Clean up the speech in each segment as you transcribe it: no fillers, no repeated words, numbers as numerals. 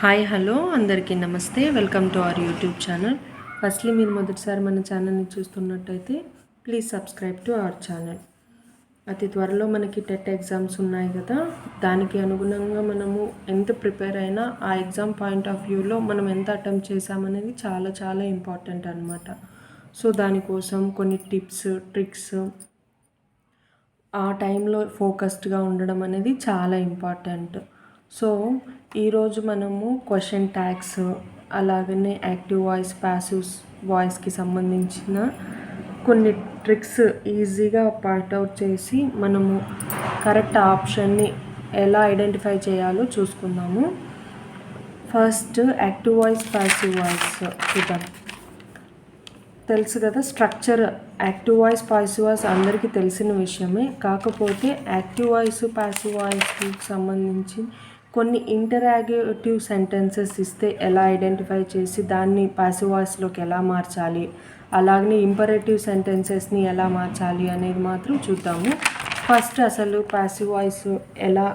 Hi hello అందరికీ నమస్తే. Welcome to our YouTube channel. Firstly మీరు మొదటిసారి మన ఛానల్ని చూస్తున్నట్టయితే please subscribe to our channel. అతి త్వరలో మనకి టెట్ ఎగ్జామ్స్ ఉన్నాయి కదా, దానికి అనుగుణంగా మనము ఎంత ప్రిపేర్ అయినా ఆ ఎగ్జామ్ పాయింట్ ఆఫ్ వ్యూలో మనం ఎంత అటెంప్ట్ చేసామనేది చాలా చాలా ఇంపార్టెంట్ అనమాట. సో దానికోసం కొన్ని టిప్స్ ట్రిక్స్, ఆ టైంలో ఫోకస్డ్గా ఉండడం అనేది చాలా ఇంపార్టెంట్. సో ఈరోజు మనము క్వశ్చన్ ట్యాగ్స్, అలాగనే యాక్టివ్ వాయిస్ ప్యాసివ్ వాయిస్కి సంబంధించిన కొన్ని ట్రిక్స్ ఈజీగా పాయింట్అవుట్ చేసి మనము కరెక్ట్ ఆప్షన్ని ఎలా ఐడెంటిఫై చేయాలో చూసుకుందాము. First active voice passive voice చూద్దాం. తెలుసు కదా structure. Active voice passive voice అందరికీ తెలిసిన విషయమే. కాకపోతే యాక్టివ్ వాయిస్ పాసివ్ వాయిస్కి సంబంధించి కొన్ని ఇంటరాగేటివ్ సెంటెన్సెస్ ఇస్తే ఎలా ఐడెంటిఫై చేసి దాన్ని పాసివ్ వాయిస్లోకి ఎలా మార్చాలి, అలాగనే ఇంపరేటివ్ సెంటెన్సెస్ని ఎలా మార్చాలి అనేది మాత్రం చూద్దాము. ఫస్ట్ అసలు పాసివ్ వాయిస్ ఎలా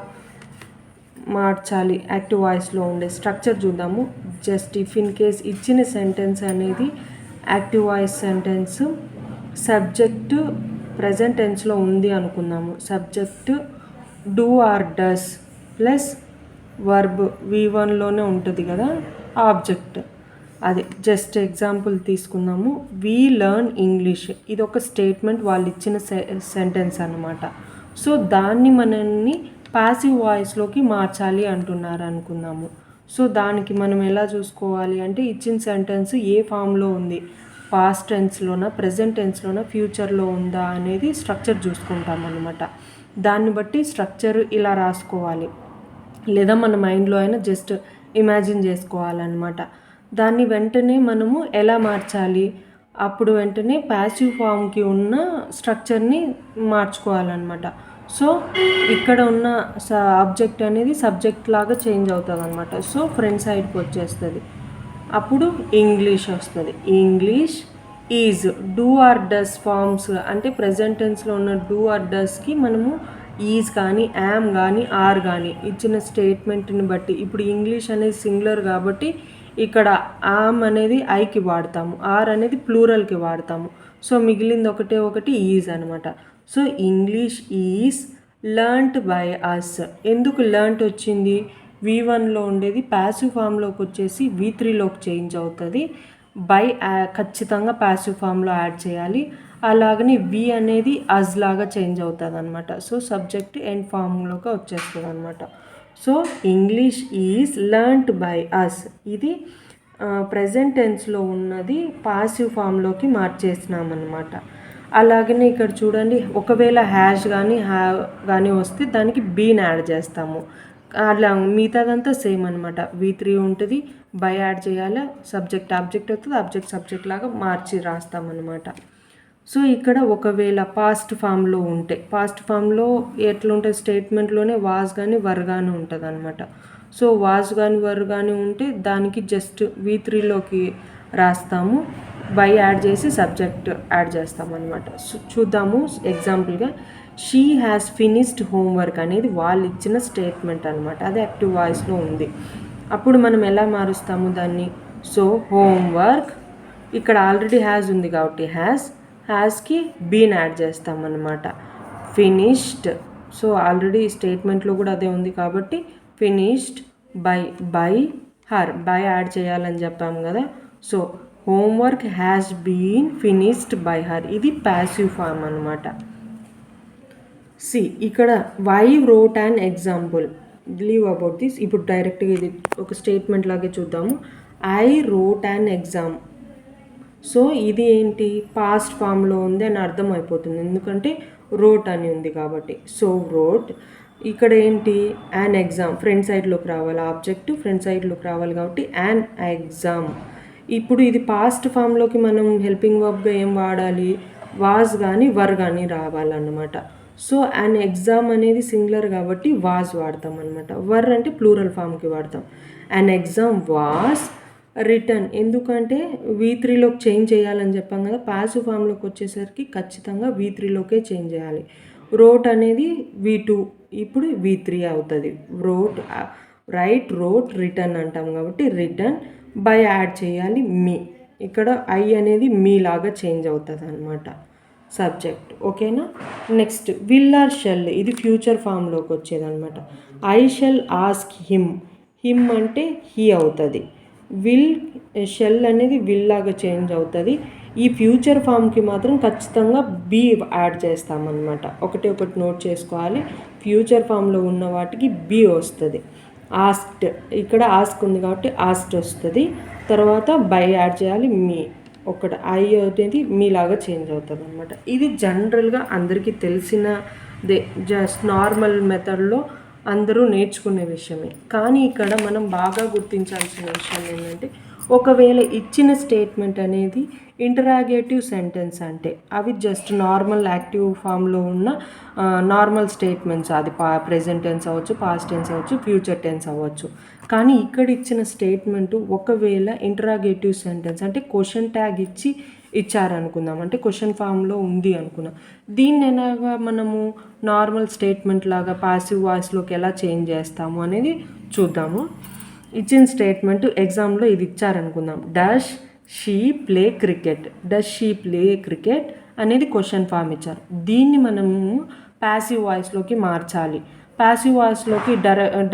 మార్చాలి యాక్టివ్ వాయిస్లో ఉండే స్ట్రక్చర్ చూద్దాము. జస్ట్ ఇఫ్ ఇన్ కేస్ ఇచ్చిన సెంటెన్స్ అనేది active voice sentence subject present టెన్స్లో ఉంది అనుకుందాము. Subject do or does plus verb V1లోనే ఉంటుంది కదా ఆబ్జెక్ట్. అది జస్ట్ ఎగ్జాంపుల్ తీసుకుందాము. వీ లెర్న్ ఇంగ్లీష్, ఇది ఒక స్టేట్మెంట్ వాళ్ళు ఇచ్చిన సెంటెన్స్ అనమాట. సో దాన్ని మనల్ని పాసివ్ వాయిస్లోకి మార్చాలి అంటున్నారు అనుకుందాము. సో దానికి మనం ఎలా చూసుకోవాలి అంటే ఇచ్చిన సెంటెన్స్ ఏ ఫామ్లో ఉంది, పాస్ట్ టెన్స్లోనా, ప్రజెంట్ టెన్స్లోనా, ఫ్యూచర్లో ఉందా అనేది స్ట్రక్చర్ చూసుకుంటాం అనమాట. దాన్ని బట్టి స్ట్రక్చర్ ఇలా రాసుకోవాలి, లేదా మన మైండ్లో అయినా జస్ట్ ఇమాజిన్ చేసుకోవాలన్నమాట. దాన్ని వెంటనే మనము ఎలా మార్చాలి, అప్పుడు వెంటనే ప్యాసివ్ ఫామ్కి ఉన్న స్ట్రక్చర్ని మార్చుకోవాలన్నమాట. సో ఇక్కడ ఉన్న ఆబ్జెక్ట్ అనేది సబ్జెక్ట్ లాగా చేంజ్ అవుతుంది అనమాట. సో ఫ్రంట్ సైడ్కి వచ్చేస్తుంది, అప్పుడు ఇంగ్లీష్ వస్తుంది. English is. Do or does forms అంటే ప్రజెంట్ టెన్స్లో ఉన్న డూ ఆర్ డస్కి మనము ఈజ్ కానీ యామ్ కానీ ఆర్ కానీ ఇచ్చిన స్టేట్మెంట్ని బట్టి, ఇప్పుడు ఇంగ్లీష్ అనేది సింగులర్ కాబట్టి ఇక్కడ యామ్ అనేది ఐకి వాడతాము, ఆర్ అనేది ప్లూరల్కి వాడతాము. సో మిగిలింది ఒకటి ఈజ్ అనమాట. So English is learned by us. ఎందుకు లెర్న్ట్ వచ్చింది, V1లో ఉండేది ప్యాసివ్ ఫామ్లోకి వచ్చేసి V3లోకి చేంజ్ అవుతుంది. బై ఖచ్చితంగా ప్యాసివ్ ఫామ్లో యాడ్ చేయాలి. అలాగని వి అనేది అజ్ లాగా చేంజ్ అవుతుంది అనమాట. సో సబ్జెక్ట్ ఎండ్ ఫామ్లోకి వచ్చేస్తుంది అనమాట. So English is learned by us, ఇది ప్రజెంట్ టెన్స్లో ఉన్నది పాసివ్ ఫామ్లోకి మార్చేసినామన్నమాట. అలాగనే ఇక్కడ చూడండి, ఒకవేళ హ్యాష్ కానీ హ్యావ్ కానీ వస్తే దానికి బీన్ యాడ్ చేస్తాము. అట్లా మిగతాదంతా సేమ్ అనమాట. V3 ఉంటుంది, బై యాడ్ చేయాలి, సబ్జెక్ట్ ఆబ్జెక్ట్ అవుతుంది, ఆబ్జెక్ట్ సబ్జెక్ట్ లాగా మార్చి రాస్తామన్నమాట. సో ఇక్కడ ఒకవేళ పాస్ట్ ఫామ్లో ఉంటే, పాస్ట్ ఫామ్లో ఎట్లుంటుంది స్టేట్మెంట్లోనే వాజ్ కానీ వర్ కానీ ఉంటుంది అనమాట. సో వాజ్ కానీ వర్ కానీ ఉంటే దానికి జస్ట్ V3లోకి రాస్తాము, బై యాడ్ చేసి సబ్జెక్ట్ యాడ్ చేస్తామన్నమాట. సో చూద్దాము ఎగ్జాంపుల్గా. షీ హ్యాస్ ఫినిష్డ్ హోంవర్క్ అనేది వాళ్ళు ఇచ్చిన స్టేట్మెంట్ అనమాట, అది యాక్టివ్ వాయిస్లో ఉంది. అప్పుడు మనం ఎలా మారుస్తాము దాన్ని, సో హోంవర్క్ ఇక్కడ ఆల్రెడీ హ్యాస్ ఉంది కాబట్టి హ్యాస్కి బీన్ యాడ్ చేస్తామన్నమాట. ఫినిష్డ్, సో ఆల్రెడీ స్టేట్మెంట్లో కూడా అదే ఉంది కాబట్టి finished by her, by add చేయాలని చెప్పాము కదా. So homework has been finished by her, ఇది ప్యాసివ్ ఫామ్ అనమాట. సి ఇక్కడ why wrote an example, leave about this. ఇప్పుడు డైరెక్ట్గా ఇది ఒక స్టేట్మెంట్ లాగే చూద్దాము. I wrote an exam. So ఇది ఏంటి, పాస్ట్ ఫామ్లో ఉంది అని అర్థం అయిపోతుంది, ఎందుకంటే రోట్ అని ఉంది కాబట్టి. సో రోట్ ఇక్కడ ఏంటి, యాన్ ఎగ్జామ్ ఫ్రంట్ సైడ్లోకి రావాలి, ఆబ్జెక్ట్ ఫ్రంట్ సైడ్లోకి రావాలి కాబట్టి యాన్ ఎగ్జామ్. ఇప్పుడు ఇది పాస్ట్ ఫామ్లోకి మనం హెల్పింగ్ వర్బ్గా ఏం వాడాలి, వాజ్ కానీ వర్ కానీ రావాలన్నమాట. సో యాన్ ఎగ్జామ్ అనేది సింగులర్ కాబట్టి వాజ్ వాడతాం అనమాట. వర్ అంటే ప్లూరల్ ఫామ్కి వాడతాం. యాన్ ఎగ్జామ్ వాజ్ రిటర్న్, ఎందుకంటే V3లోకి చేంజ్ చేయాలని చెప్పాం కదా, పాసివ్ ఫామ్లోకి వచ్చేసరికి ఖచ్చితంగా V3లోకే చేంజ్ చేయాలి. రోట్ అనేది V2, ఇప్పుడు V3 అవుతుంది. రోట్ రైట్, రోట్, రిటర్న్ అంటాం కాబట్టి రిటర్న్, బై యాడ్ చేయాలి మీ. ఇక్కడ ఐ అనేది మీ లాగా చేంజ్ అవుతుంది అనమాట సబ్జెక్ట్. ఓకేనా. నెక్స్ట్ విల్ ఆర్ షెల్, ఇది ఫ్యూచర్ ఫామ్లోకి వచ్చేది అనమాట. I shall ask him, him అంటే హీ అవుతుంది. విల్, షెల్ అనేది విల్ లాగా చేంజ్ అవుతుంది. ఈ ఫ్యూచర్ ఫామ్కి మాత్రం ఖచ్చితంగా బీ యాడ్ చేస్తామన్నమాట. ఒకటి నోట్ చేసుకోవాలి. ఫ్యూచర్ ఫామ్లో ఉన్న వాటికి బీ వస్తుంది. ఆస్క్డ్, ఇక్కడ ఆస్క్ ఉంది కాబట్టి ఆస్క్డ్ వస్తుంది. తర్వాత బై యాడ్ చేయాలి మీ. ఒకటి ఐ అనేది మీలాగా చేంజ్ అవుతుంది అనమాట. ఇది జనరల్గా అందరికీ తెలిసినదే, జస్ట్ నార్మల్ మెథడ్లో అందరూ నేర్చుకునే విషయమే. కానీ ఇక్కడ మనం బాగా గుర్తించాల్సిన విషయం ఏంటంటే, ఒకవేళ ఇచ్చిన స్టేట్మెంట్ అనేది ఇంటరాగేటివ్ సెంటెన్స్ అంటే అవి జస్ట్ నార్మల్ యాక్టివ్ ఫామ్లో ఉన్న నార్మల్ స్టేట్మెంట్స్. అది ప్రెజెంట్ టెన్స్ అవ్వచ్చు, పాస్ట్ టెన్స్ అవ్వచ్చు, ఫ్యూచర్ టెన్స్ అవ్వచ్చు. కానీ ఇక్కడ ఇచ్చిన స్టేట్మెంటు ఒకవేళ ఇంటరాగేటివ్ సెంటెన్స్ అంటే క్వశ్చన్ ట్యాగ్ ఇచ్చారనుకుందాం, అంటే క్వశ్చన్ ఫామ్లో ఉంది అనుకుందాం. దీన్ని ఎలాగా మనము నార్మల్ స్టేట్మెంట్ లాగా పాసివ్ వాయిస్లోకి ఎలా చేంజ్ చేస్తాము అనేది చూద్దాము. ఇచ్చిన స్టేట్మెంట్ ఎగ్జామ్లో ఇది ఇచ్చారనుకుందాం, does she play cricket. Does she play cricket అనేది క్వశ్చన్ ఫామ్ ఇచ్చారు. దీన్ని మనము ప్యాసివ్ వాయిస్లోకి మార్చాలి. ప్యాసివ్ వాయిస్లోకి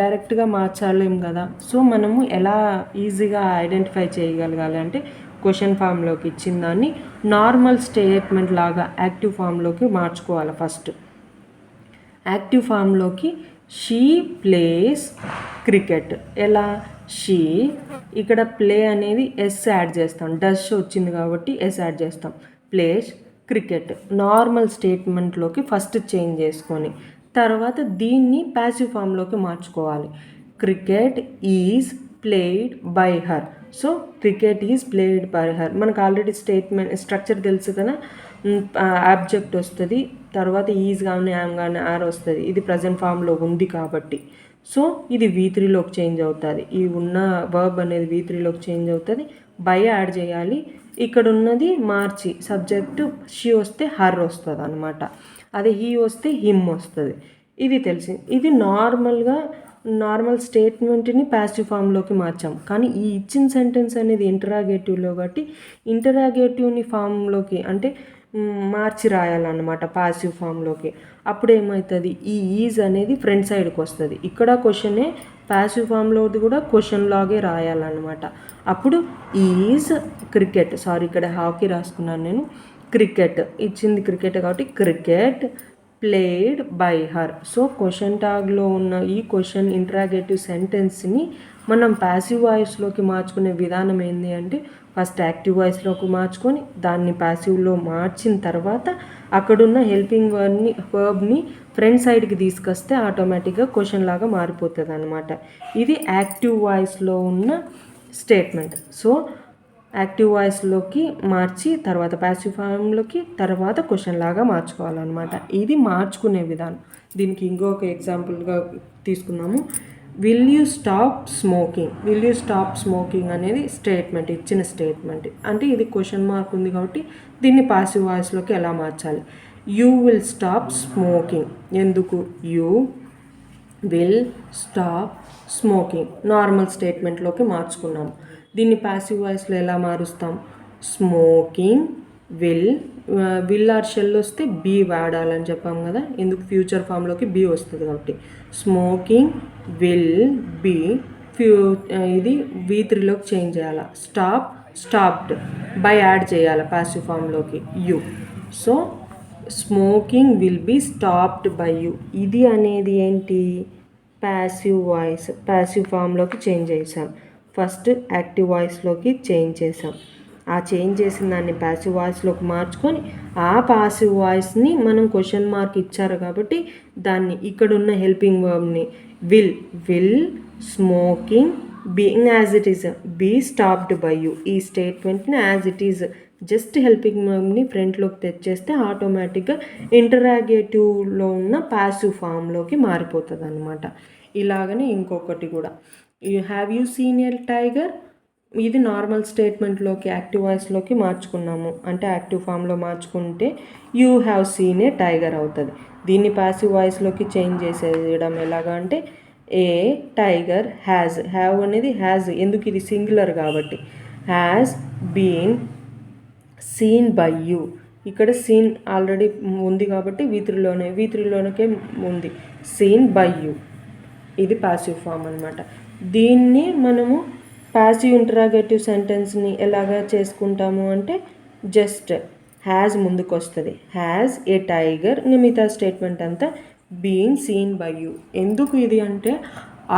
డైరెక్ట్గా మార్చాలేం కదా. సో మనము ఎలా ఈజీగా ఐడెంటిఫై చేయగలగాలి అంటే, క్వశ్చన్ ఫామ్లోకి ఇచ్చిన దాన్ని నార్మల్ స్టేట్మెంట్ లాగా యాక్టివ్ ఫామ్లోకి మార్చుకోవాలి. ఫస్ట్ యాక్టివ్ ఫామ్లోకి షీ ప్లేస్ క్రికెట్. ఎలా? షీ, ఇక్కడ ప్లే అనేది ఎస్ యాడ్ చేస్తాం, డస్ వచ్చింది కాబట్టి ఎస్ యాడ్ చేస్తాం. ప్లేస్ క్రికెట్ నార్మల్ స్టేట్మెంట్లోకి ఫస్ట్ చేంజ్ చేసుకొని తర్వాత దీన్ని ప్యాసివ్ ఫామ్లోకి మార్చుకోవాలి. Cricket is played by her. So cricket is played by her. మనకు ఆల్రెడీ స్టేట్మెంట్ స్ట్రక్చర్ తెలుసు కదా. ఆబ్జెక్ట్ వస్తుంది, తర్వాత ఈజ్ కానీ యామ్ కానీ ఆర్ వస్తుంది. ఇది ప్రజెంట్ ఫామ్లో ఉంది కాబట్టి సో ఇది V3లోకి చేంజ్ అవుతుంది. ఈ ఉన్న వర్బ్ అనేది V3లోకి చేంజ్ అవుతుంది. బై యాడ్ చేయాలి. ఇక్కడ ఉన్నది మార్చి సబ్జెక్టు షీ వస్తే హర్ వస్తుంది అనమాట. అదే హీ వస్తే హిమ్ వస్తుంది. ఇది తెలిసింది. ఇది నార్మల్ స్టేట్మెంట్ని ప్యాసివ్ ఫామ్లోకి మార్చాం. కానీ ఈ ఇచ్చిన సెంటెన్స్ అనేది ఇంటరాగేటివ్లో కాబట్టి ఇంటరాగేటివ్ని ఫామ్లోకి అంటే మార్చి రాయాలన్నమాట పాసివ్ ఫామ్లోకి. అప్పుడు ఏమవుతుంది, ఈ ఈజ్ అనేది ఫ్రంట్ సైడ్కి వస్తుంది. ఇక్కడ క్వశ్చనే ప్యాసివ్ ఫామ్లోది కూడా క్వశ్చన్ లాగే రాయాలన్నమాట. అప్పుడు ఈజ్ క్రికెట్, ఇక్కడ హాకీ రాసుకున్నాను నేను. క్రికెట్ ఇచ్చింది క్రికెట్ కాబట్టి cricket played by her. So question ట్యాగ్లో ఉన్న ఈ క్వశ్చన్ ఇంటరాగేటివ్ సెంటెన్స్ని మనం ప్యాసివ్ వాయిస్లోకి మార్చుకునే విధానం ఏంటి అంటే, ఫస్ట్ యాక్టివ్ వాయిస్లోకి మార్చుకొని దాన్ని ప్యాసివ్లో మార్చిన తర్వాత అక్కడున్న హెల్పింగ్ వర్బ్ని ఫ్రంట్ సైడ్కి తీసుకొస్తే ఆటోమేటిక్గా క్వశ్చన్ లాగా మారిపోతుంది అనమాట. ఇది యాక్టివ్ వాయిస్లో ఉన్న స్టేట్మెంట్. సో యాక్టివ్ వాయిస్లోకి మార్చి తర్వాత ప్యాసివ్ ఫామ్లోకి తర్వాత క్వశ్చన్ లాగా మార్చుకోవాలన్నమాట. ఇది మార్చుకునే విధానం. దీనికి ఇంకొక ఎగ్జాంపుల్గా తీసుకున్నాము. Will you stop smoking. Will you stop smoking అనేది స్టేట్మెంట్, ఇచ్చిన స్టేట్మెంట్. అంటే ఇది క్వశ్చన్ మార్క్ ఉంది కాబట్టి దీన్ని పాసివ్ వాయిస్లోకి ఎలా మార్చాలి. You will stop smoking. ఎందుకు? You will stop smoking normal స్టేట్మెంట్లోకి మార్చుకున్నాము. దీన్ని ప్యాసివ్ వాయిస్లో ఎలా మారుస్తాం? స్మోకింగ్ విల్ ఆర్ షెల్ వస్తే బీ వాడాలని చెప్పాం కదా. ఎందుకు? ఫ్యూచర్ ఫామ్లోకి బీ వస్తుంది కాబట్టి. స్మోకింగ్ విల్ బీ ఇది V3లోకి చేంజ్ చేయాలి. స్టాప్డ్ బై యాడ్ చేయాలి ప్యాసివ్ ఫామ్లోకి you. So smoking will be stopped by you. ఇది అనేది ఏంటి? Passive voice. ప్యాసివ్ ఫామ్లోకి చేంజ్ చేసాం. ఫస్ట్ యాక్టివ్ వాయిస్లోకి చేంజ్ చేసాం. ఆ చేంజ్ చేసిన దాన్ని ప్యాసివ్ వాయిస్లోకి మార్చుకొని ఆ పాసివ్ వాయిస్ని మనం క్వశ్చన్ మార్క్ ఇచ్చారు కాబట్టి దాన్ని ఇక్కడున్న హెల్పింగ్ వర్బ్ని will smoking being as it is be stopped by you. ఈ స్టేట్మెంట్ని as it is just helping వర్బ్ని ఫ్రంట్లోకి తెచ్చేస్తే ఆటోమేటిక్గా ఇంటరాగేటివ్లో ఉన్న ప్యాసివ్ ఫామ్లోకి మారిపోతుంది అనమాట. ఇలాగనే ఇంకొకటి కూడా, have you seen a tiger. ఇది నార్మల్ స్టేట్మెంట్లోకి యాక్టివ్ వాయిస్లోకి మార్చుకున్నాము. అంటే యాక్టివ్ ఫామ్లో మార్చుకుంటే you have seen a tiger అవుతుంది. దీన్ని ప్యాసివ్ వాయిస్లోకి చేంజ్ చేసేయడం ఎలాగా అంటే, ఏ టైగర్ హ్యావ్ అనేది హ్యాజ్, ఎందుకు ఇది సింగులర్ కాబట్టి, has been seen by you. ఇక్కడ సీన్ ఆల్రెడీ ఉంది కాబట్టి వీత్రిలోనకే ఉంది, సీన్ బై యూ. ఇది పాసివ్ ఫామ్ అనమాట. దీన్ని మనము పాసివ్ ఇంటరాగేటివ్ సెంటెన్స్ని ఎలాగా చేసుకుంటాము అంటే జస్ట్ హ్యాజ్ ముందుకు వస్తుంది, హ్యాజ్ ఏ టైగర్, మిగతా స్టేట్మెంట్ అంతా బీయింగ్ సీన్ బై యూ. ఎందుకు ఇది అంటే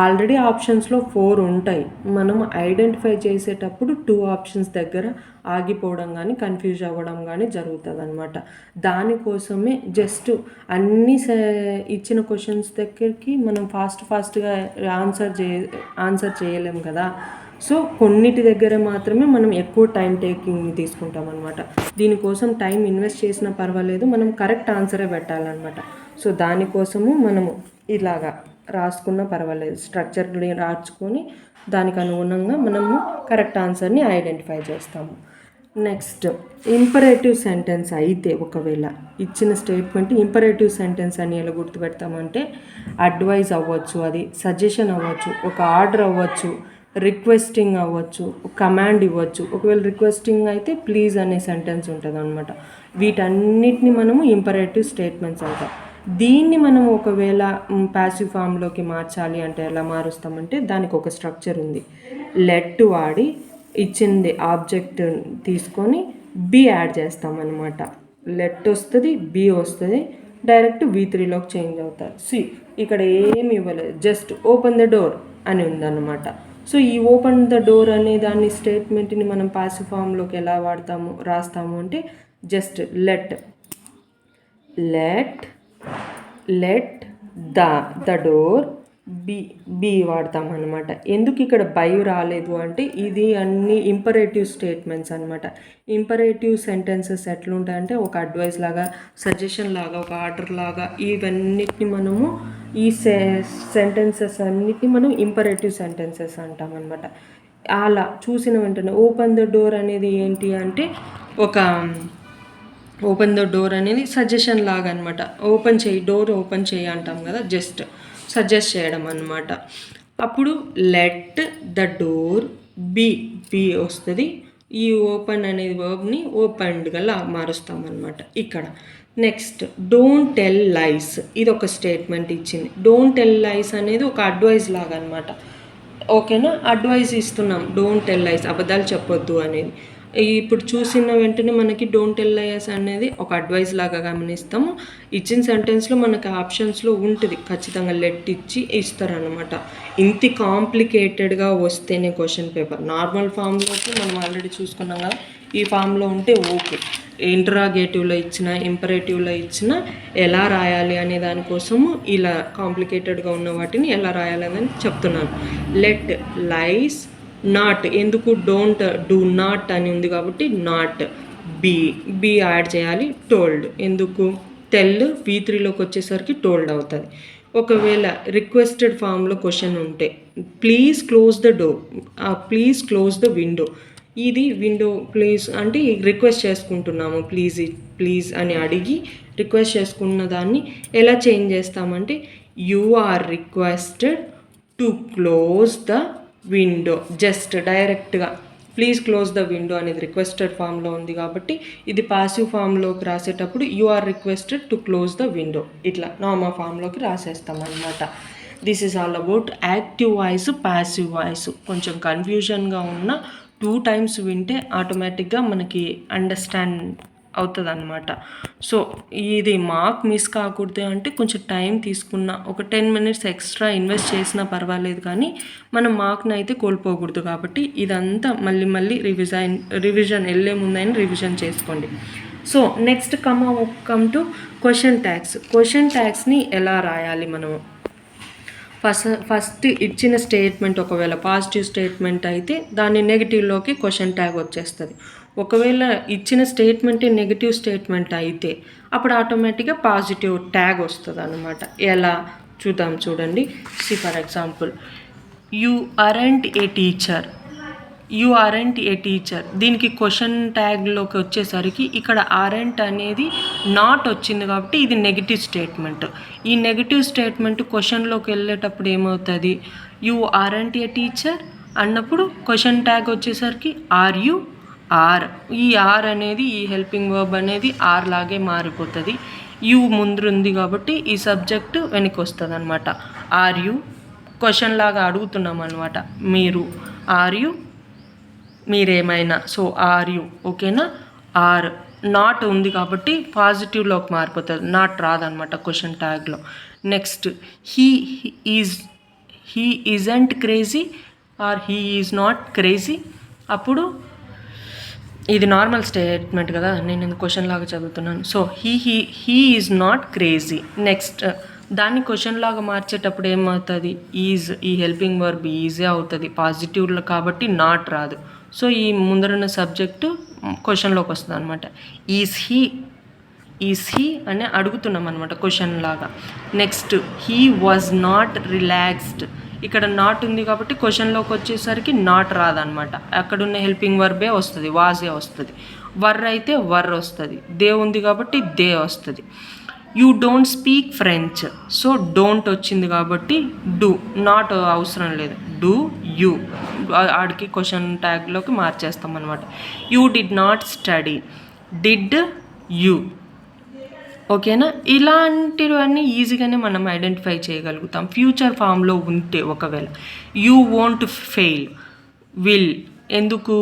ఆల్రెడీ ఆప్షన్స్లో 4 ఉంటాయి. మనం ఐడెంటిఫై చేసేటప్పుడు 2 ఆప్షన్స్ దగ్గర ఆగిపోవడం కానీ కన్ఫ్యూజ్ అవ్వడం కానీ జరుగుతుంది అనమాట. దానికోసమే జస్ట్ అన్ని ఇచ్చిన క్వశ్చన్స్ దగ్గరికి మనం ఫాస్ట్గా ఆన్సర్ చేయలేము కదా. సో కొన్నిటి దగ్గర మాత్రమే మనం ఎక్కువ టైం టేకింగ్ తీసుకుంటాం అనమాట. దీనికోసం టైం ఇన్వెస్ట్ చేసినా పర్వాలేదు, మనం కరెక్ట్ ఆన్సరే పెట్టాలన్నమాట. సో దానికోసము మనము ఇలాగా రాసుకున్నా పర్వాలేదు, స్ట్రక్చర్ని రాసుకొని దానికి అనుగుణంగా మనము కరెక్ట్ ఆన్సర్ని ఐడెంటిఫై చేస్తాము. నెక్స్ట్ ఇంపరేటివ్ సెంటెన్స్ అయితే ఒకవేళ ఇచ్చిన స్టేట్మెంట్ ఇంపరేటివ్ సెంటెన్స్ అని ఎలా గుర్తుపెడతామంటే అడ్వైజ్ అవ్వచ్చు, అది సజెషన్ అవ్వచ్చు, ఒక ఆర్డర్ అవ్వచ్చు, రిక్వెస్టింగ్ అవ్వచ్చు, కమాండ్ ఇవ్వచ్చు. ఒకవేళ రిక్వెస్టింగ్ అయితే ప్లీజ్ అనే సెంటెన్స్ ఉంటుంది అనమాట. వీటన్నిటిని మనము ఇంపరేటివ్ స్టేట్మెంట్స్ అంటాం. దీన్ని మనం ఒకవేళ ప్యాసివ్ ఫామ్లోకి మార్చాలి అంటే ఎలా మారుస్తామంటే దానికి ఒక స్ట్రక్చర్ ఉంది. లెట్ వాడి ఇచ్చింది ఆబ్జెక్ట్ తీసుకొని బి యాడ్ చేస్తామన్నమాట. లెట్ వస్తుంది, బి వస్తుంది, డైరెక్ట్ V3లోకి చేంజ్ అవుతారు. ఇక్కడ ఏమి ఇవ్వలేదు, జస్ట్ ఓపెన్ ద డోర్ అని ఉందన్నమాట. సో ఈ ఓపెన్ ద డోర్ అనే దాన్ని స్టేట్మెంట్ని మనం పాసివ్ ఫామ్లోకి ఎలా రాస్తాము అంటే just let the door be వాడతాం అనమాట. ఎందుకు ఇక్కడ బై రాలేదు అంటే ఇది అన్ని ఇంపరేటివ్ స్టేట్మెంట్స్ అనమాట. ఇంపరేటివ్ సెంటెన్సెస్ ఎట్లుంటాయంటే ఒక అడ్వైస్ లాగా, సజెషన్ లాగా, ఒక ఆర్డర్ లాగా, ఇవన్నిటిని మనము ఈ సెంటెన్సెస్ అన్నిటిని మనం ఇంపరేటివ్ సెంటెన్సెస్ అంటాం అనమాట. అలా చూసిన వెంటనే ఓపెన్ ద డోర్ అనేది ఏంటి అంటే ఓపెన్ ద డోర్ అనేది సజెషన్ లాగా అనమాట. డోర్ ఓపెన్ చేయి అంటాం కదా, జస్ట్ సజెస్ట్ చేయడం అనమాట. అప్పుడు లెట్ ద డోర్ బి వస్తుంది. ఈ ఓపెన్ అనేది వర్బ్ని ఓపెన్డ్గా మారుస్తామన్నమాట ఇక్కడ. నెక్స్ట్ డోంట్ టెల్ లైస్, ఇది ఒక స్టేట్మెంట్ ఇచ్చింది. డోంట్ టెల్ లైస్ అనేది ఒక అడ్వైజ్ లాగా అనమాట. ఓకేనా, అడ్వైజ్ ఇస్తున్నాం, డోంట్ టెల్ లైస్, అబద్ధాలు చెప్పొద్దు అనేది. ఇప్పుడు చూసిన వెంటనే మనకి డోంట్ టెల్ లైస్ అనేది ఒక అడ్వైజ్ లాగా గమనిస్తాము. ఇచ్చిన సెంటెన్స్లో మనకి ఆప్షన్స్లో ఉంటుంది, ఖచ్చితంగా లెట్ ఇచ్చి ఇస్తారనమాట. ఇంత కాంప్లికేటెడ్గా వస్తేనే క్వశ్చన్ పేపర్, నార్మల్ ఫామ్లోకి మనం ఆల్రెడీ చూసుకున్నాం కదా, ఈ ఫామ్లో ఉంటే ఓకే. ఇంటరాగేటివ్లో ఇచ్చిన, ఇంపరేటివ్లో ఇచ్చిన ఎలా రాయాలి అనే దానికోసము ఇలా కాంప్లికేటెడ్గా ఉన్న వాటిని ఎలా రాయాలి అని చెప్తున్నాను. లెట్ లైస్ నాట్, ఎందుకు డోంట్ డూ నాట్ అని ఉంది కాబట్టి నాట్, బి యాడ్ చేయాలి. టోల్డ్, ఎందుకు టెల్ V3లోకి వచ్చేసరికి టోల్డ్ అవుతుంది. ఒకవేళ రిక్వెస్టెడ్ ఫామ్లో క్వశ్చన్ ఉంటే please close the door, please close the window, ఇది విండో ప్లీజ్ అంటే రిక్వెస్ట్ చేసుకుంటున్నాము, ప్లీజ్ అని అడిగి రిక్వెస్ట్ చేసుకున్న దాన్ని ఎలా చేంజ్ చేస్తామంటే you are requested to close the window, just డైరెక్ట్గా ప్లీజ్ క్లోజ్ ద విండో అనేది రిక్వెస్టెడ్ ఫామ్లో ఉంది కాబట్టి ఇది పాసివ్ ఫామ్లోకి రాసేటప్పుడు you are requested to close the window, ఇట్లా నార్మల్ ఫామ్లోకి రాసేస్తాం అన్నమాట. This is all about active voice, passive voice. కొంచెం కన్ఫ్యూజన్గా ఉన్న 2 times వింటే ఆటోమేటిక్గా మనకి అండర్స్టాండ్ అవుతుంది అనమాట. సో ఇది మార్క్ మిస్ కాకూడదు అంటే కొంచెం టైం తీసుకున్న, ఒక 10 minutes ఎక్స్ట్రా ఇన్వెస్ట్ చేసినా పర్వాలేదు, కానీ మనం మార్క్ని అయితే కోల్పోకూడదు. కాబట్టి ఇదంతా మళ్ళీ రివిజన్ వెళ్ళే ముందైనా రివిజన్ చేసుకోండి. So next come to question tags. క్వశ్చన్ ట్యాగ్స్ని ఎలా రాయాలి మనము? ఫస్ట్ ఇచ్చిన స్టేట్మెంట్ ఒకవేళ పాజిటివ్ స్టేట్మెంట్ అయితే దాన్ని నెగిటివ్లోకి క్వశ్చన్ ట్యాగ్ వచ్చేస్తుంది. ఒకవేళ ఇచ్చిన స్టేట్మెంటే నెగిటివ్ స్టేట్మెంట్ అయితే అప్పుడు ఆటోమేటిక్గా పాజిటివ్ ట్యాగ్ వస్తుంది అనమాట. ఎలా చూడండి. For example, you aren't A teacher, you aren't A teacher. దీనికి క్వశ్చన్ ట్యాగ్లోకి వచ్చేసరికి ఇక్కడ ఆరెంట్ అనేది నాట్ వచ్చింది కాబట్టి ఇది నెగిటివ్ స్టేట్మెంట్. ఈ నెగిటివ్ స్టేట్మెంట్ క్వశ్చన్లోకి వెళ్ళేటప్పుడు ఏమవుతుంది, యు ఆరెంట్ ఏ టీచర్ అన్నప్పుడు క్వశ్చన్ ట్యాగ్ వచ్చేసరికి ఆర్ యు ఆర్. ఈ ఆర్ అనేది ఈ హెల్పింగ్ వర్బ్ అనేది ఆర్ లాగే మారిపోతుంది. యు ముందు ఉంది కాబట్టి ఈ సబ్జెక్ట్ వెనక్కి వస్తుంది అనమాట. ఆర్ యు క్వశ్చన్ లాగా అడుగుతున్నాం అనమాట, మీరు ఆర్ యు మీరేమైనా. సో ఆర్ యు ఓకేనా. ఆర్ నాట్ ఉంది కాబట్టి పాజిటివ్లోకి మారిపోతుంది, నాట్ రాదనమాట క్వశ్చన్ ట్యాగ్లో. Next he isn't crazy or he is not crazy. అప్పుడు ఇది నార్మల్ స్టేట్మెంట్ కదా, నేను క్వశ్చన్ లాగా చదువుతున్నాను. So he is not crazy. Next దాన్ని క్వశ్చన్ లాగా మార్చేటప్పుడు ఏమవుతుంది, ఈజ్ ఈ హెల్పింగ్ వర్బ్ ఈజే అవుతుంది పాజిటివ్లో కాబట్టి నాట్ రాదు. సో ఈ ముందరున్న సబ్జెక్టు క్వశ్చన్లోకి వస్తుంది అనమాట. ఈజ్ హీ అని అడుగుతున్నాం అనమాట క్వశ్చన్ లాగా. Next he was not relaxed. ఇక్కడ నాట్ ఉంది కాబట్టి క్వశ్చన్లోకి వచ్చేసరికి నాట్ రాదనమాట, అక్కడున్న హెల్పింగ్ వర్బే వస్తుంది, వాజే వస్తుంది. వర్ అయితే వర్ వస్తుంది, దే ఉంది కాబట్టి దే వస్తుంది. You don't speak French. So don't వచ్చింది కాబట్టి డూ, నాట్ అవసరం లేదు, డూ యూ ఆడికి క్వశ్చన్ ట్యాగ్లోకి మార్చేస్తాం అనమాట. You did not study, did you. ఓకేనా. ఇలాంటివన్నీ ఈజీగానే మనం ఐడెంటిఫై చేయగలుగుతాం ఫ్యూచర్ ఫామ్లో ఉంటే. ఒకవేళ యూ వోంట్ ఫెయిల్, విల్ ఎందుకు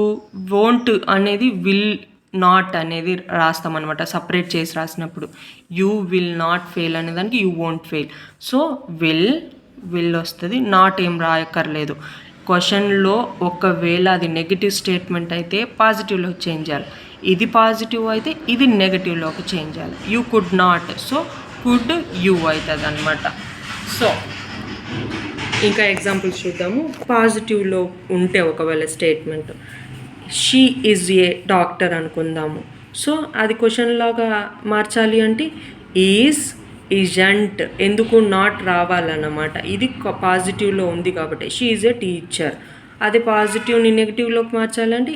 వోంట్ అనేది విల్ నాట్ అనేది రాస్తాం అనమాట, సపరేట్ చేసి రాసినప్పుడు. యూ విల్ నాట్ ఫెయిల్ అనే దానికి you won't fail. So will వస్తుంది, నాట్ ఏం రాయక్కర్లేదు. క్వశ్చన్లో ఒకవేళ అది నెగిటివ్ స్టేట్మెంట్ అయితే పాజిటివ్లో చేంజ్ చేయాలి, ఇది పాజిటివ్ అయితే ఇది నెగటివ్లోకి చేంజ్ చేయాలి. You could not, so could you అవుతుంది అనమాట. సో ఇంకా ఎగ్జాంపుల్స్ చూద్దాము. పాజిటివ్లో ఉంటే ఒకవేళ statement she is A doctor అనుకుందాము. సో అది క్వశ్చన్ లాగా మార్చాలి అంటే ఈజంట్ ఎందుకు నాట్ రావాలన్నమాట, ఇది పాజిటివ్లో ఉంది కాబట్టి. She is a teacher. అది పాజిటివ్ని నెగిటివ్లోకి మార్చాలంటే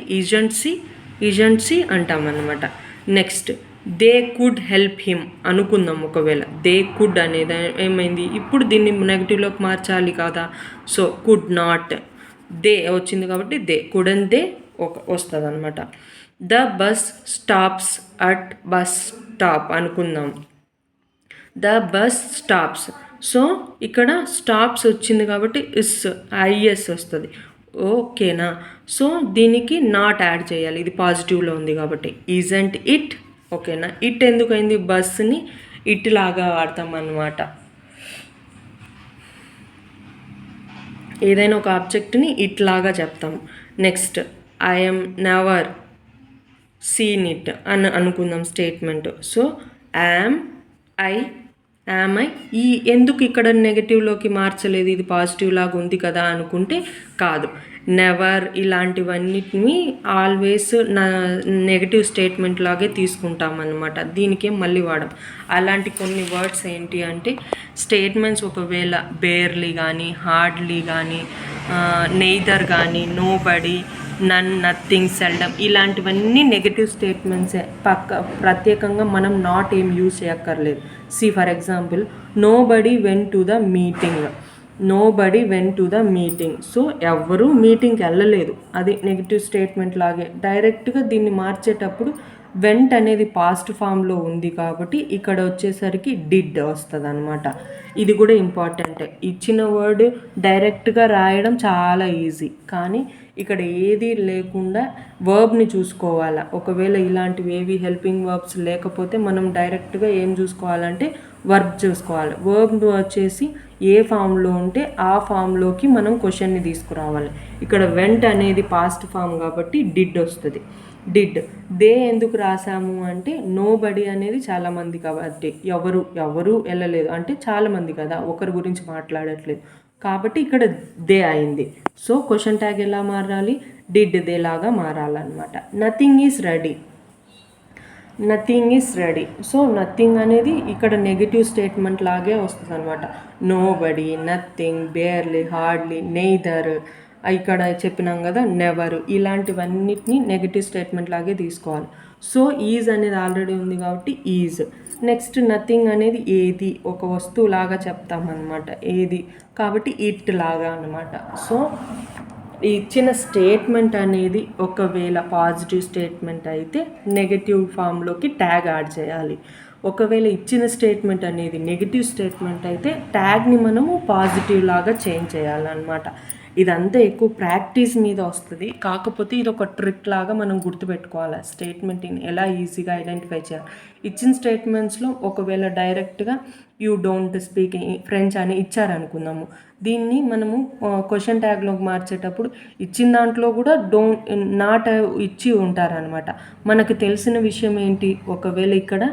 ఈజంట్సీ అంటామన్నమాట. Next they could help him అనుకుందాం. ఒకవేళ దే కుడ్ అనేది ఏమైంది, ఇప్పుడు దీన్ని నెగిటివ్లోకి మార్చాలి కదా. సో కుడ్ నాట్, దే వచ్చింది కాబట్టి దే, కుడన్ దే వస్తుంది అనమాట. The bus stops at bus stop అనుకుందాం. The bus stops. సో ఇక్కడ స్టాప్స్ వచ్చింది కాబట్టి ఐఎస్ వస్తుంది. ఓకేనా. సో దీనికి నాట్ యాడ్ చేయాలి, ఇది పాజిటివ్లో ఉంది కాబట్టి. Isn't it. ఓకేనా. ఇట్ ఎందుకైంది, బస్ని ఇట్ లాగా వాడతాం అన్నమాట. ఏదైనా ఒక ఆబ్జెక్ట్ని ఇట్ లాగా చెప్తాం. Next I M never seen it అని అనుకుందాం స్టేట్మెంట్. సో యామ్ ఐ ఈ ఎందుకు ఇక్కడ నెగటివ్లోకి మార్చలేదు, ఇది పాజిటివ్ లాగా ఉంది కదా అనుకుంటే కాదు. నెవర్ ఇలాంటివన్నిటిని ఆల్వేస్ నెగటివ్ స్టేట్మెంట్ లాగే తీసుకుంటాం అన్నమాట, దీనికేం మళ్ళీ వాడం. అలాంటి కొన్ని వర్డ్స్ ఏంటి అంటే స్టేట్మెంట్స్ ఒకవేళ బేర్లీ కానీ, హార్డ్లీ కానీ, నెయిదర్ కానీ, నోబడీ, నన్, నథింగ్, సెల్డమ్ ఇలాంటివన్నీ నెగటివ్ స్టేట్మెంట్సే. ప్రత్యేకంగా మనం నాట్ ఏం యూజ్ చేయక్కర్లేదు. See for example nobody went to the meeting. So ఎవ్వరూ మీటింగ్కి వెళ్ళలేదు, అది నెగిటివ్ స్టేట్మెంట్ లాగే. డైరెక్ట్గా దీన్ని మార్చేటప్పుడు వెంట్ అనేది పాస్ట్ ఫామ్లో ఉంది కాబట్టి ఇక్కడ వచ్చేసరికి డిడ్ వస్తుంది అనమాట. ఇది కూడా ఇంపార్టెంటే. ఇచ్చిన వర్డ్ డైరెక్ట్గా రాయడం చాలా ఈజీ, కానీ ఇక్కడ ఏది లేకుండా వర్బ్ని చూసుకోవాలా. ఒకవేళ ఇలాంటివి ఏవి హెల్పింగ్ వర్బ్స్ లేకపోతే మనం డైరెక్ట్గా ఏం చూసుకోవాలంటే వర్బ్ చూసుకోవాలి. వర్బ్ వచ్చేసి ఏ ఫామ్లో ఉంటే ఆ ఫామ్లోకి మనం క్వశ్చన్ని తీసుకురావాలి. ఇక్కడ వెంట్ అనేది పాస్ట్ ఫామ్ కాబట్టి డిడ్ వస్తుంది. డిడ్. దే ఎందుకు రాసాము అంటే నోబడీ అనేది చాలామంది కాబట్టి, ఎవరు వెళ్ళలేదు అంటే చాలామంది కదా, ఒకరి గురించి మాట్లాడట్లేదు కాబట్టి ఇక్కడ దే అయింది. సో క్వశ్చన్ ట్యాగ్ ఎలా మారాలి, డిడ్ దే లాగా మారాలన్నమాట. Nothing is ready. So nothing అనేది ఇక్కడ నెగిటివ్ స్టేట్మెంట్ లాగే వస్తుంది అనమాట. Nobody, nothing, barely, hardly, neither, ఇక్కడ చెప్పినాం కదా నెవర్, ఇలాంటివన్నిటిని నెగిటివ్ స్టేట్మెంట్ లాగే తీసుకోవాలి. సో ఈజ్ అనేది ఆల్రెడీ ఉంది కాబట్టి ఈజ్. నెక్స్ట్ నథింగ్ అనేది ఏది, ఒక వస్తువు లాగా చెప్తామన్నమాట, ఏది కాబట్టి ఇట్ లాగా అనమాట. సో ఇచ్చిన స్టేట్మెంట్ అనేది ఒకవేళ పాజిటివ్ స్టేట్మెంట్ అయితే నెగటివ్ ఫామ్లోకి ట్యాగ్ యాడ్ చేయాలి. ఒకవేళ ఇచ్చిన స్టేట్మెంట్ అనేది నెగిటివ్ స్టేట్మెంట్ అయితే ట్యాగ్ని మనము పాజిటివ్ లాగా చేంజ్ చేయాలన్నమాట. ఇదంతా ఎక్కువ ప్రాక్టీస్ మీద వస్తుంది. కాకపోతే ఇది ఒక ట్రిక్ లాగా మనం గుర్తుపెట్టుకోవాలి. స్టేట్మెంట్ని ఎలా ఈజీగా ఐడెంటిఫై చేయాలి. ఇచ్చిన స్టేట్మెంట్స్లో ఒకవేళ డైరెక్ట్గా యూ డోంట్ స్పీక్ ఫ్రెంచ్ అని ఇచ్చారనుకుందాము, దీన్ని మనము క్వశ్చన్ ట్యాగ్లోకి మార్చేటప్పుడు ఇచ్చిన దాంట్లో కూడా నాట్ ఇచ్చి ఉంటారనమాట. మనకు తెలిసిన విషయం ఏంటి, ఒకవేళ ఇక్కడ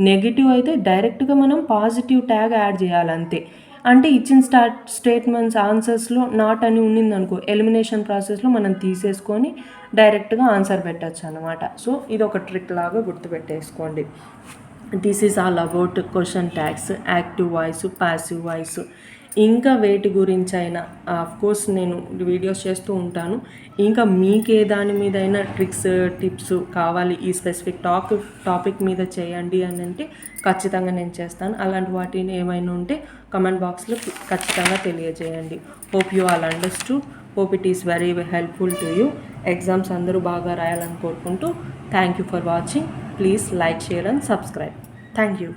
నెగిటివ్ అయితే డైరెక్ట్గా మనం పాజిటివ్ ట్యాగ్ యాడ్ చేయాలి అంతే. అంటే ఇచ్చిన స్టేట్మెంట్స్ ఆన్సర్స్లో నాట్ అని ఉన్నిందనుకో, ఎలిమినేషన్ ప్రాసెస్లో మనం తీసేసుకొని డైరెక్ట్గా ఆన్సర్ పెట్టచ్చు అనమాట. సో ఇది ఒక ట్రిక్ లాగా గుర్తుపెట్టేసుకోండి. This is all about question tags, active voice, passive voice. ఇంకా వేటి గురించి అయినా కోర్స్ నేను వీడియోస్ చేస్తూ ఉంటాను. ఇంకా మీకే దాని మీద అయినా ట్రిక్స్ టిప్స్ కావాలి, ఈ స్పెసిఫిక్ టాపిక్ మీద చేయండి అని అంటే ఖచ్చితంగా నేను చేస్తాను. అలాంటి వాటిని ఏమైనా ఉంటే కమెంట్ బాక్స్లో ఖచ్చితంగా తెలియజేయండి. Hope you all understood. Hope it is very helpful to you. Exams అందరూ బాగా రాయాలని కోరుకుంటూ thank you for watching. Please like, share and subscribe. Thank you.